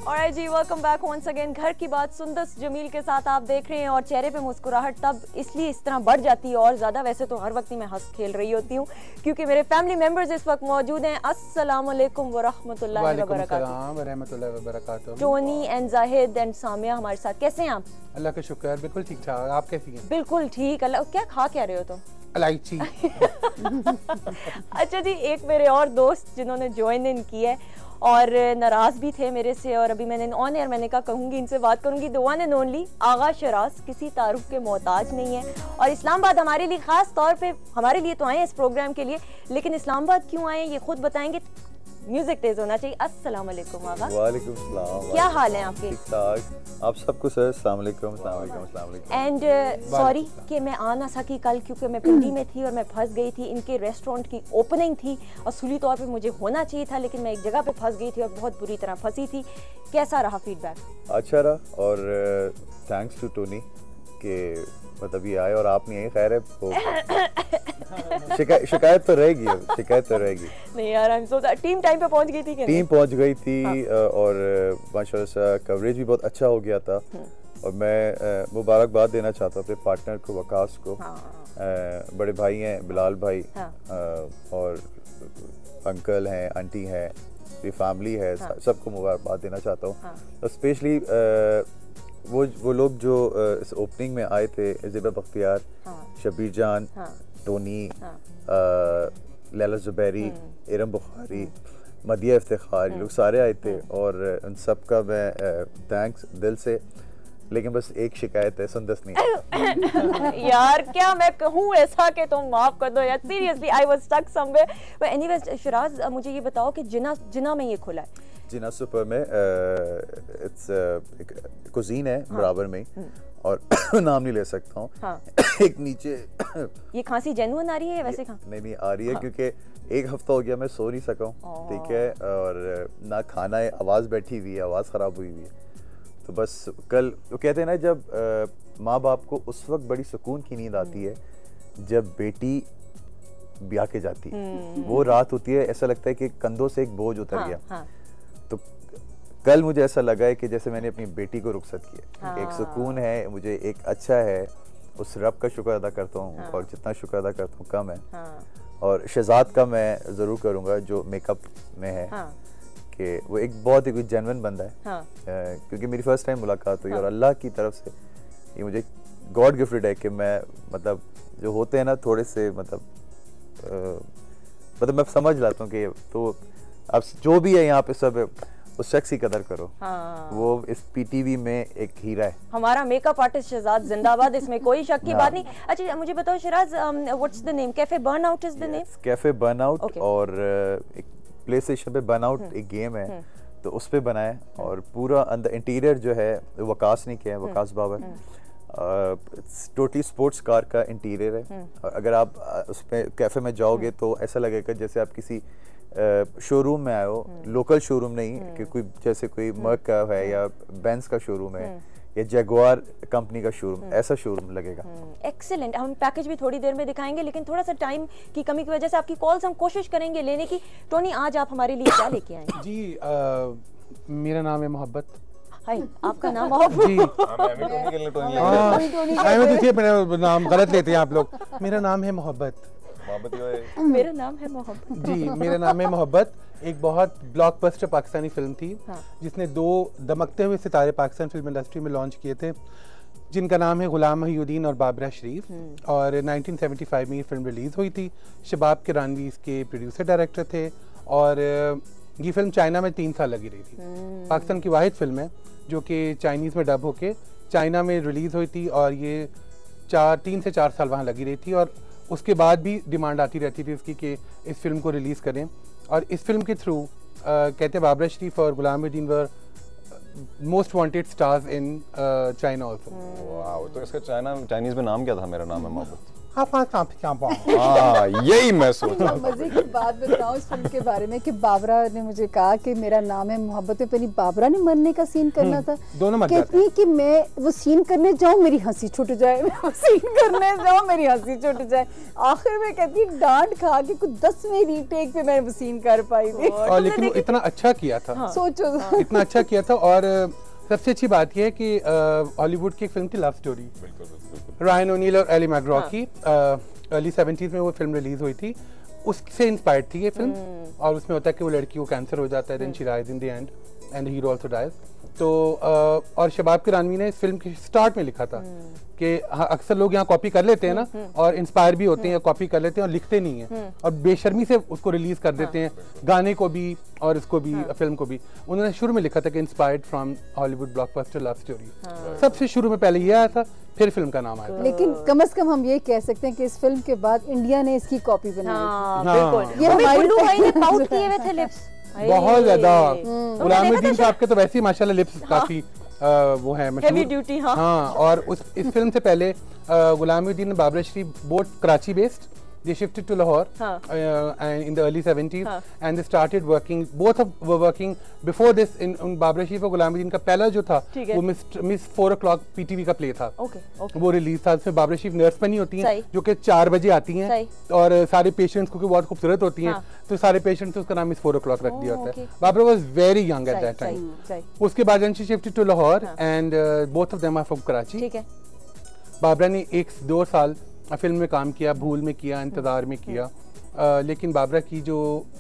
Alright जी, welcome back once again. घर की बात सुंदस जमील के साथ आप देख रहे हैं और चेहरे पे मुस्कुराहट तब इसलिए इस तरह बढ़ जाती है और ज़्यादा। वैसे तो हर वक्त ही मैं हंस खेल रही होती हूँ क्योंकि मेरे फैमिली मेंबर्स इस वक्त मौजूद हैं। अस्सलाम वालेकुम वरहमतुल्लाहि वबरकातुहू। Tony and Zahid and Samia हमारे साथ। कैसे हैं आप? अल्लाह का शुक्र, बिल्कुल ठीक ठाक। आप कैसी हैं? बिल्कुल ठीक। अल्लाह। क्या खा क्या रहे हो तुम? इलायची। अच्छा जी, एक मेरे और दोस्त जिन्होंने ज्वाइन इन किया है और नाराज़ भी थे मेरे से, और अभी मैंने ऑन एयर मैंने कहा कहूँगी इनसे बात करूँगी। द वन एंड ओनली आगा शराज किसी तारुफ के मोहताज नहीं है और इस्लामाबाद हमारे लिए ख़ास तौर पे हमारे लिए तो आए हैं इस प्रोग्राम के लिए, लेकिन इस्लामाबाद क्यों आए ये खुद बताएंगे। म्यूजिक तेज होना चाहिए। अस्सलाम वालेकुम आगा। वालेकुम सलाम। क्या हाल है आपके? ठीक ठाक। आप सबको सर अस्सलाम वालेकुम। अस्सलाम वालेकुम। अस्सलाम वालेकुम। एंड सॉरी कि मैं आ ना सकी कल क्योंकि मैं पिंडी में थी और मैं फंस गई थी। इनके रेस्टोरेंट की ओपनिंग थी, असूली तौर पे मुझे होना चाहिए था लेकिन मैं एक जगह पे फंस गई थी और बहुत बुरी तरह फंसी थी। कैसा रहा फीडबैक? अच्छा रहा और थैंक्स टू टोनी कि मतलब ये आए और आप नहीं आए। खैर है, शिकायत तो रहेगी, शिकायत तो रहेगी। नहीं यार, I am so team time पे पहुंच गई थी। टीम पहुंच गई थी। हाँ। और माशाल्लाह से कवरेज भी बहुत अच्छा हो गया था और मैं मुबारकबाद देना चाहता हूँ अपने पार्टनर को, वकास को। हाँ। बड़े भाई हैं बिलाल भाई। हाँ। और अंकल हैं, आंटी हैं, ये फैमिली है। हाँ। सबको मुबारकबाद देना चाहता हूँ। हाँ। और स्पेशली वो लोग जो इस ओपनिंग में आए थे, ज़ेबा बख्तियार। हाँ। शबीर जान। हाँ। टोनी। हाँ। लैला ज़ुबैरी, इरम बुखारी, मदिया इफ्तिखार, लोग सारे आए थे और उन सब का मैं थैंक्स दिल से। लेकिन बस एक शिकायत है, सुंदस नहीं। यार क्या मैं कहूँ ऐसा कि तुम माफ कर दो यार, seriously I was stuck somewhere. But anyways Shiraz, मुझे ये बताओ कि जिना में ये खुला है। जिना सुपर में इट्स कुजीन है। हाँ। बराबर में और नाम नहीं ले सकता हूँ। हाँ। एक नीचे ये खांसी जेन्युइन आ रही है वैसे? नहीं आ रही है। हाँ। क्योंकि एक हफ्ता हो गया मैं सो नहीं सका हूँ। ठीक है, और ना खाना है, आवाज़ बैठी हुई है, आवाज़ ख़राब हुई हुई है। तो बस कल वो कहते हैं ना, जब माँ बाप को उस वक्त बड़ी सुकून की नींद आती है जब बेटी ब्याह के जाती है। वो रात होती है, ऐसा लगता है कि कंधों से एक बोझ उतर गया। हाँ। तो कल मुझे ऐसा लगा है कि जैसे मैंने अपनी बेटी को रुखसत किया। हाँ। एक सुकून है मुझे, एक अच्छा है, उस रब का शुक्र अदा करता हूँ। हाँ। और जितना शुक्र अदा करता हूँ कम है। हाँ। और शहजाद का मैं ज़रूर करूँगा जो मेकअप में है। हाँ। कि वो एक बहुत ही जेन्युइन बंदा है। हाँ। क्योंकि मेरी फर्स्ट टाइम मुलाकात हुई। हाँ। और अल्लाह की तरफ से ये मुझे गॉड गिफ्टेड है कि मैं मतलब जो होते हैं ना थोड़े से मतलब मैं समझ लाता हूँ कि तो अब जो भी है यहाँ पे सब उस शख्स की कदर करो। हाँ। वो इस पीटीवी में एक हीरा है। हमारा मेकअप आर्टिस्ट शहजाद जिंदाबाद, इसमें कोई शक की बात नहीं। अच्छा मुझे बताओ Shiraz, what's the name? Cafe burnout is the name? Cafe burnout. और एक प्ले स्टेशन पे बर्नआउट एक गेम है तो उस पे बना है और पूरा अंदर इंटीरियर जो है वकास ने किया है, Waqas Babar. Totally sports car का इंटीरियर है और अगर आप उस पे कैफे में जाओगे तो ऐसा लगेगा जैसे आप किसी शोरूम में आए हो। लोकल शोरूम नहीं कि कोई जैसे कोई मर्क का है या बेंज का शोरूम है या जैगुआर कंपनी का शोरूम, ऐसा शोरूम लगेगा। एक्सीलेंट। हम पैकेज भी थोड़ी देर में दिखाएंगे लेकिन थोड़ा सा टाइम की कमी की वजह से आपकी कॉल्स हम कोशिश करेंगे लेने की। टोनी, आज आप हमारे लिए क्या लेके आए? जी मेरा नाम है मोहब्बत। हाय, आपका नाम मोहब्बत? जी मेरा नाम गलत लेते हैं आप लोग। मेरा नाम है मोहब्बत। मेरा नाम है मोहब्बत। जी मेरा नाम है मोहब्बत। एक बहुत ब्लॉकबस्टर पाकिस्तानी फिल्म थी। हाँ। जिसने 2 दमकते हुए सितारे पाकिस्तान फिल्म इंडस्ट्री में लॉन्च किए थे, जिनका नाम है गुलाम मोहिउद्दीन और बाबरा शरीफ। और 1975 में ये फिल्म रिलीज़ हुई थी। शबाब किरानवी इसके प्रोड्यूसर डायरेक्टर थे और ये फिल्म चाइना में 3 साल लगी रही थी। पाकिस्तान की वाहिद फिल्म है जो कि चाइनीज़ में डब होके चाइना में रिलीज़ हुई थी और ये 3 से 4 साल वहाँ लगी रही थी और उसके बाद भी डिमांड आती रहती थी उसकी कि इस फिल्म को रिलीज़ करें। और इस फिल्म के थ्रू कहते हैं बाबरा शरीफ और Ghulam Mohiuddin were most wanted stars in China also. Wow. तो इसका चाइनीज़ में नाम क्या था? मेरा नाम है मोहब्बत। हाँ, यही मैं सोच रहा मजे की बात बताऊं इस फिल्म के बारे में कि बाबरा ने मुझे कहा कि मेरा नाम है मोहब्बत में, पहले बाबरा ने मरने का सीन करना था, दोनों मर जाते कहती कि मैं वो सीन करने जाऊं मेरी हंसी छूट जाए, मैं वो सीन करने जाऊं मेरी हंसी छूट जाए, आखिर में कहती डांट खा के कुछ 10वें रीटेक पे मैं वो सीन कर पाई थी। और लेकिन वो इतना अच्छा किया था। हाँ। सोचो इतना अच्छा किया था। और सबसे अच्छी बात यह है कि हॉलीवुड की एक फिल्म थी लव स्टोरी, रायन ओनील और एली मैकग्रॉ की, अर्ली 70s में वो फिल्म रिलीज हुई थी, उससे इंस्पायर्ड थी ये फिल्म। और उसमें होता है कि वो लड़की को कैंसर हो जाता है, then she dies in the end and hero also dies. तो और शबाब किरानवी ने इस फिल्म के स्टार्ट में लिखा था कि अक्सर लोग यहाँ कॉपी कर लेते हैं ना, और इंस्पायर भी होते हैं, कॉपी कर लेते हैं और लिखते नहीं हैं, और बेशर्मी से उसको रिलीज कर देते हैं, गाने को भी और इसको भी, फिल्म को भी। उन्होंने शुरू में लिखा था कि inspired from Hollywood blockbuster love story, सबसे शुरू में पहले ये आया था, फिर फिल्म का नाम आया था। लेकिन कम से कम हम ये कह सकते हैं कि इस फिल्म के बाद इंडिया ने इसकी कॉपी बनाई। बिल्कुल, ये हमारी गुल्लू भाई ने पाउट किए हुए थे लिप्स बहुत ज्यादा। गुलामुद्दीन साहब के तो वैसे ही माशाल्लाह लिप्स काफी वो है मशहूर, हेवी ड्यूटी। हाँ। और इस फिल्म से पहले गुलामुद्दीन और Babra Sharif both Karachi based, they shifted to Lahore and in the early 70s and they started working, both of were working before this in Babra Sharif और गुलामुद्दीन का पहला जो था वो मिस 4 o'clock PTV का प्ले था, वो रिलीज था। उसमें बाबरा शरीफ नर्स बनी होती हैं जो कि 4 बजे आती हैं और सारे पेशेंट्स को बहुत खूबसूरत होती हैं, तो सारे पेशेंट्स उसका नाम मिस 4 o'clock रख दिया होता है। Babra was very young at that time. उसके बाद she shifted to Lahore and both of them are from Karachi. Babra ने 1-2 साल फिल्म में काम किया, भूल में किया, इंतजार में किया, लेकिन बाबरा की जो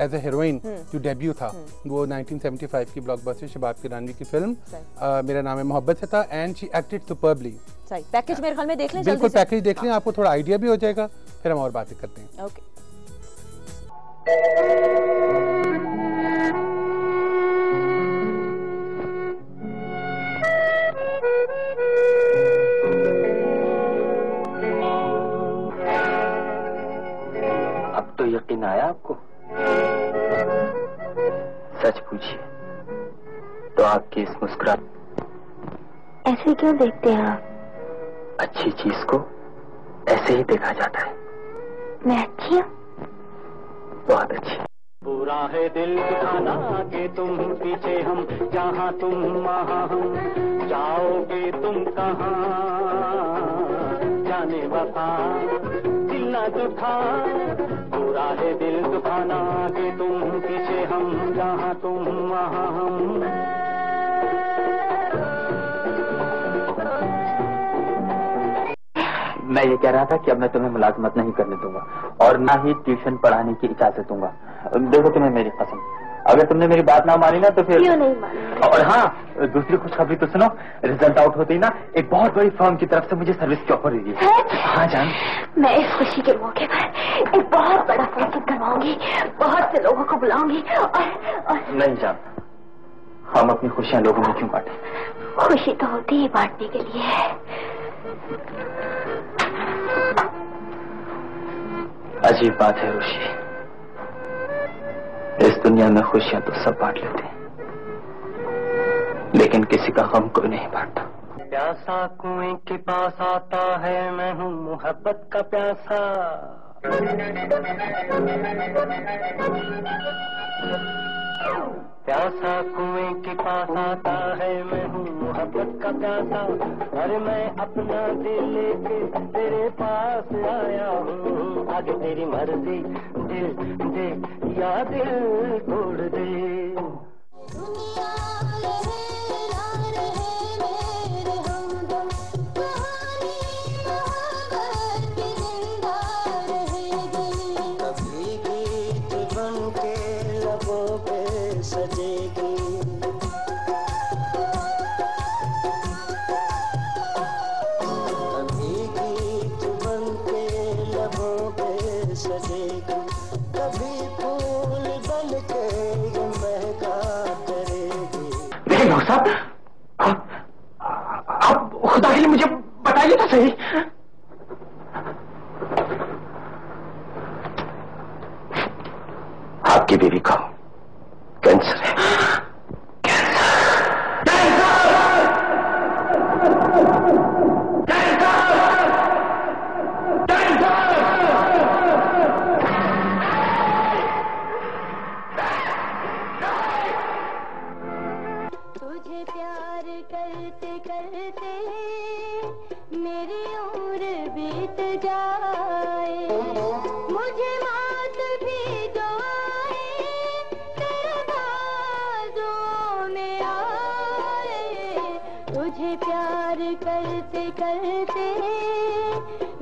एज ए हीरोइन जो डेब्यू था वो 1975 की ब्लॉकबस्टर शबाब किरानवी की फिल्म मेरा नाम है मोहब्बत से था, and she acted superbly. Package मेरे ख्याल में देख लें, बिल्कुल पैकेज देख लें, आपको थोड़ा आइडिया भी हो जाएगा, फिर हम और बातें करते हैं। ओके। तो यकीन आया आपको? सच पूछिए तो आपकी इस मुस्कुराहट। ऐसे क्यों देखते हैं आप? अच्छी चीज को ऐसे ही देखा जाता है। मैं अच्छी हूँ? बहुत अच्छी। बुरा है दिल दुखाना के तुम पीछे हम, जहाँ तुम वहाँ हम, जाओगे तुम कहाँ जाने वफा, दिल ना दुखा। बुरा है दिल दुखाना के तुम पीछे हम, जहाँ तुम वहाँ हम। मैं ये कह रहा था कि अब मैं तुम्हें मुलाजमत नहीं करने दूंगा और ना ही ट्यूशन पढ़ाने की इजाजत दूंगा। देखो तुम्हें मेरी कसम, अगर तुमने मेरी बात ना मानी ना तो फिर। क्यों नहीं मानी? और हाँ, दूसरी खुशखबरी तो सुनो, रिजल्ट आउट होते ही ना एक बहुत बड़ी फर्म की तरफ से मुझे सर्विस की ऑफर हुई है। हाँ जान, मैं इस खुशी के मौके पर एक बहुत बड़ा फंक्शन करवाऊंगी, बहुत से लोगों को बुलाऊंगी और नहीं जान, हम अपनी खुशियां लोगों में क्यों बांटे? खुशी तो होती है बांटने के लिए। अजीब बात है रुशी, इस दुनिया में खुशियां तो सब बांट लेते हैं, लेकिन किसी का गम कोई नहीं बांटता। प्यासा कुएं के पास आता है, मैं हूँ मोहब्बत का प्यासा। प्यासा कुएं के पास आता है, मैं हूँ मोहब्बत का प्यासा। अरे मैं अपना दिल लेके तेरे पास आया हूँ, आगे तेरी मर्जी, दिल दे या दिल तोड़ दे। साहब, आप खुदा के लिए मुझे बताइए तो सही। आपकी बीवी को कैंसर है। कैंसर! करते करते मेरी उम्र बीत जाए, मुझे मौत भी जो आए तेरे बाजों में आए, तुझे प्यार करते करते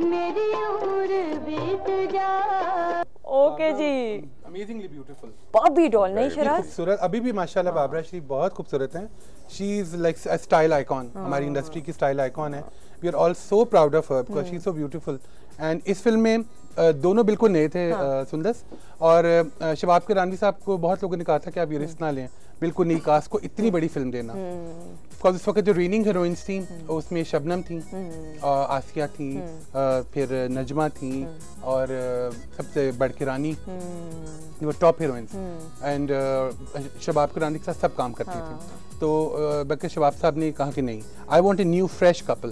मेरी उम्र बीत जाए। ओके जी, अमेजिंगली ब्यूटीफुल बॉबी डॉल नहीं इतनी शराज? खूबसूरत, अभी भी माशाल्लाह बाबरा शरीफ बहुत खूबसूरत हैं। She is like a style icon, हमारी इंडस्ट्री की स्टाइल आइकॉन है। We are all so proud of her because she is so beautiful. And इस फिल्म में दोनों बिल्कुल नए थे, सुंदस और शबाब के रानी साहब को बहुत लोगों ने कहा था कि आप ये रिस्क ना लें, बिल्कुल नई कास्ट को इतनी बड़ी फिल्म देना। बिकॉज उस वक्त जो रीनिंग हीरोइंस थी उसमें शबनम थी, आसिया थी, फिर नजमा थी और सबसे बढ़ के रानी, वो टॉप हीरोइंस। एंड शबाब के रानी के साथ सब काम करती थी। तो बल्कि शबाब साहब ने कहा कि नहीं, I want a new fresh couple.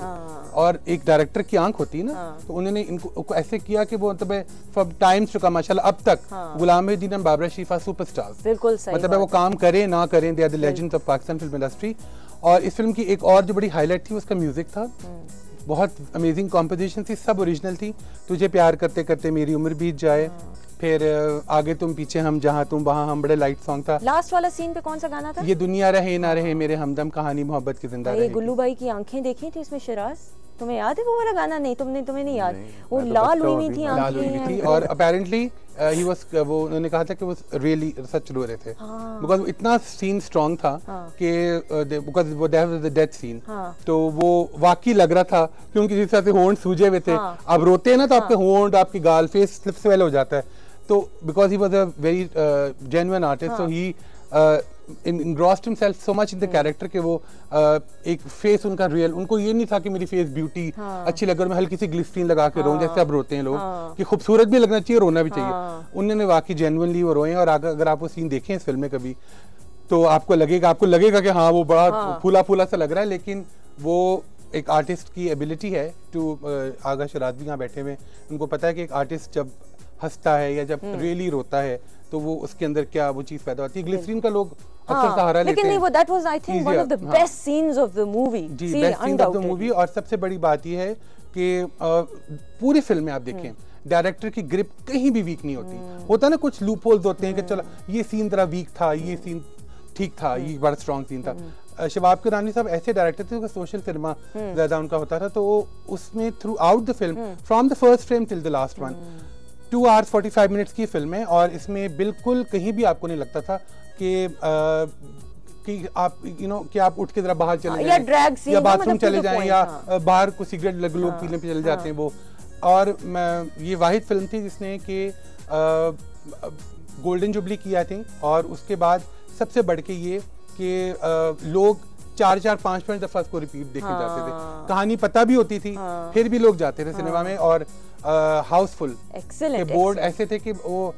और एक डायरेक्टर की आंख होती है ना, तो उन्होंने इनको ऐसे किया कि वो मतलब फॉर टाइम्स टू कम माशाल्लाह अब तक गुलाम मेहदीन और बाबरा शरीफ आर सुपरस्टार्स। बिल्कुल सही मतलब वो काम करें ना करें, they are the legends of Pakistan film industry. और इस फिल्म की एक और जो बड़ी हाईलाइट थी उसका म्यूजिक था, बहुत अमेजिंग कॉम्पोजिशन थी, सब ओरिजिनल थी। तुझे प्यार करते करते मेरी उम्र बीत जाए, फिर आगे तुम पीछे हम, जहाँ तुम वहाँ हम, बड़े लाइट सॉन्ग था। लास्ट वाला सीन पे कौन सा गाना था? ये दुनिया रहे ना रहे मेरे हमदम, कहानी मोहब्बत की जिंदा रहे। गुल्लू भाई की आंखें देखी थी इसमें शराज, तुम्हें याद है वो वाला गाना? नहीं, तुम्हें नहीं याद? वो लाल हुई हुई थी आंखें। और अपेरेंटली ही वाज, वो उन्होंने कहा था कि वो रियली सच रो रहे थे, बिकॉज इतना सीन स्ट्रांग था कि बिकॉज वो that was the death scene, तो वो वाकई लग रहा था क्योंकि जिस तरह से होंठ सूजे हुए थे। आप रोते हैं ना तो आपके होंठ, आपकी गाल, फेस स्वेल हो जाता है। तो because he was a very genuine artist, so he engrossed himself so much in the character कि वो एक फेस उनका रियल, उनको ये नहीं था कि मेरी फेस ब्यूटी अच्छी लगे और मैं हल्की सी ग्लिस्ट्रीन लगा के रोऊं जैसे अब रोते हैं लोग, कि खूबसूरत भी लगना चाहिए, रोना भी चाहिए। उन्होंने वाकई जेन्युइनली वो रोए। और अगर आप वो सीन देखें इस फिल्म में कभी, तो आपको लगेगा कि हाँ वो बड़ा फूला फूला सा लग रहा है, लेकिन वो एक आर्टिस्ट की एबिलिटी है। टू आगा शराज भी यहाँ बैठे हुए, उनको पता है कि एक आर्टिस्ट जब हंसता है या जब रियली रोता है तो वो उसके अंदर क्या वो चीज पैदा होती है। ग्लिसरीन का लोग अक्सर सहारा लेते हैं, लेकिन नहीं, वो that was I think one of the best scenes of the movie. जी, best scenes of the movie. और सबसे बड़ी बात ये है कि पूरी फिल्म में आप देखें डायरेक्टर की ग्रिप कहीं भी वीक नहीं होती। होता है ना कुछ लूप होल्स होते हैं कि चलो ये सीन जरा वीक था, ये सीन ठीक था, ये बड़ा स्ट्रॉन्ग सीन था। शबाब के रानी साहब ऐसे डायरेक्टर थे, सोशल सिनेमा ज्यादा उनका होता था, तो उसमें through out the film, from the first frame till the last one, 2 hours 45 minutes की फिल्म है। और इसमें बिल्कुल कहीं भी आपको नहीं लगता था कि आप कि आप उठ के जरा बाहर चले जाएं या बाथरूम चले जाएं या बाहर को सिगरेट लोग पीने पे चले जाते हैं वो। और ये वाहिद फिल्म थी जिसने कि गोल्डन जुबली की आई थिंक, और उसके बाद सबसे बढ़ के ये कि लोग 4-4, 5-5 दफा इसको रिपीट देखने जाते थे। कहानी पता भी होती थी, फिर भी लोग जाते थे सिनेमा में। और हाउसफुल के बोर्ड ऐसे थे कि वो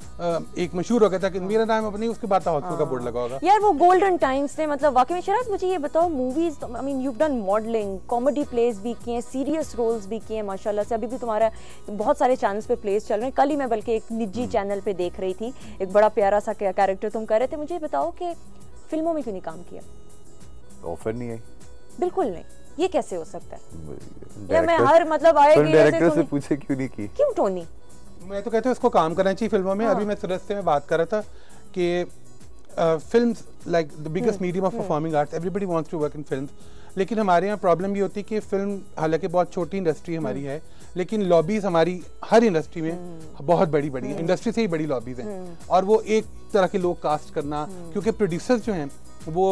एक मशहूर हो गया था कि मेरा नाम अपनी, उसके बाद हाउसफुल का बोर्ड लगा होगा। यार वो गोल्डन टाइम्स थे, मतलब वाकई में। शराज मुझे ये बताओ, movies, I mean you done modelling, comedy place भी किए हैं, सीरियस रोल्स भी किए हैं माशाल्लाह से। अभी भी तुम्हारा बहुत सारे चैनल्स पे प्लेस चल रहे हैं। कल ही मैं बल्कि एक निजी चैनल पे देख रही थी, एक बड़ा प्यारा सा कैरेक्टर तुम कर रहे थे। मुझे बताओ कि फिल्मों में क्यों नहीं काम किया? ऑफर नहीं आई। बिल्कुल नहीं, ये कैसे हो सकता है? या मैं हर मतलब आएगी डायरेक्टर से पूछे क्यों नहीं की? क्यों टोनी? मैं तो कहता हूँ इसको काम करना चाहिए फिल्मों में। अभी मैं सूरज से मैं बात कर रहा था कि films like the biggest medium of performing arts, everybody wants to work in films. लेकिन हमारे यहाँ प्रॉब्लम ये होती है कि फिल्म हालांकि बहुत छोटी इंडस्ट्री हमारी है, लेकिन लॉबीज हमारी हर इंडस्ट्री में बहुत बड़ी बड़ी है, इंडस्ट्री से ही बड़ी लॉबीज हैं। और वो एक तरह के लोग कास्ट करना, क्योंकि प्रोड्यूसर्स जो हैं वो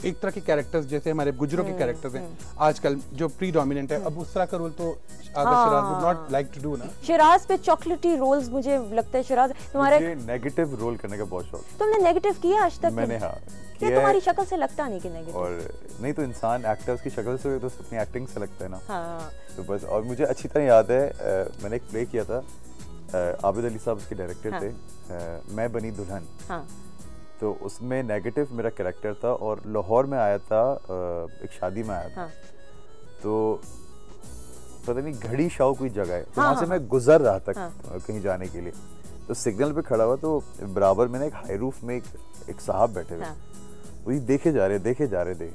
एक तरह के कैरेक्टर्स जैसे हमारे गुजरों के कैरेक्टर्स हैं आजकल जो प्रीडोमिनेंट है। अब उस तरह का रोल तो Shiraz would not like to do ना। शराज पे चॉकलेटी रोल्स मुझे लगता है शराज तुम्हारे नेगेटिव रोल करने का बहुत शौक। तुमने नेगेटिव किया आज तक? मैंने हाँ किया। तुम्हारी शक्ल से लगता नहीं कि नेगेटिव। और नहीं तो इंसान एक्टर्स की शक्ल से तो अपनी एक्टिंग से लगता है ना। हाँ। तो बस। और मुझे अच्छी तरह याद है मैंने एक प्ले किया था, आबिद अली साहब उसके डायरेक्टर थे, मैं बनी दुल्हन। हाँ। तो उसमें नेगेटिव मेरा कैरेक्टर था और लाहौर में आया था, एक शादी में आया था। हाँ। तो पता नहीं घड़ी शाह कोई जगह है, तो वहाँ से मैं गुजर रहा था कहीं जाने के लिए। तो सिग्नल पे खड़ा हुआ, तो बराबर में एक हाई रूफ में एक साहब बैठे हुए, वही देखे जा रहे थे।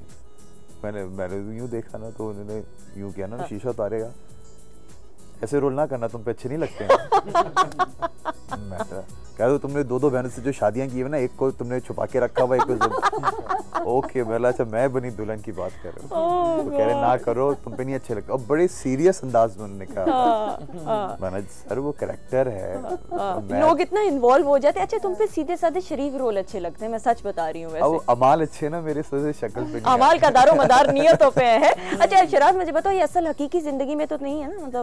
मैंने यूँ देखा ना तो उन्होंने यूँ किया ना, शीशा उतारेगा, ऐसे रोल ना करना, तुम पे अच्छे नहीं लगते हैं। मैं कह दो तुमने 2 बहनों से जो शादियां की है ना, एक को तुमने छुपा के रखा हुआ, एक को ओके बोला, अच्छा मैं बनी दुल्हन की बात कर रहा हूँ। तो कह रहे ना करो, तुम पे नहीं अच्छे लगते। और बड़े सीरियस अंदाज में उन्होंने कहा। मैंने सर वो कैरेक्टर है, लोग इतना इन्वॉल्व हो जाते हैं। अच्छा तुम पे सीधे साधे शरीफ रोल अच्छे लगते हैं, मैं सच बता रही हूँ। वैसे अमाल अच्छे ना मेरे से शक्ल पे, अमाल का दारो मदार नियतों पे है। अच्छा शराज मुझे बताओ, ये असल हकीकी जिंदगी में तो नहीं है ना, मतलब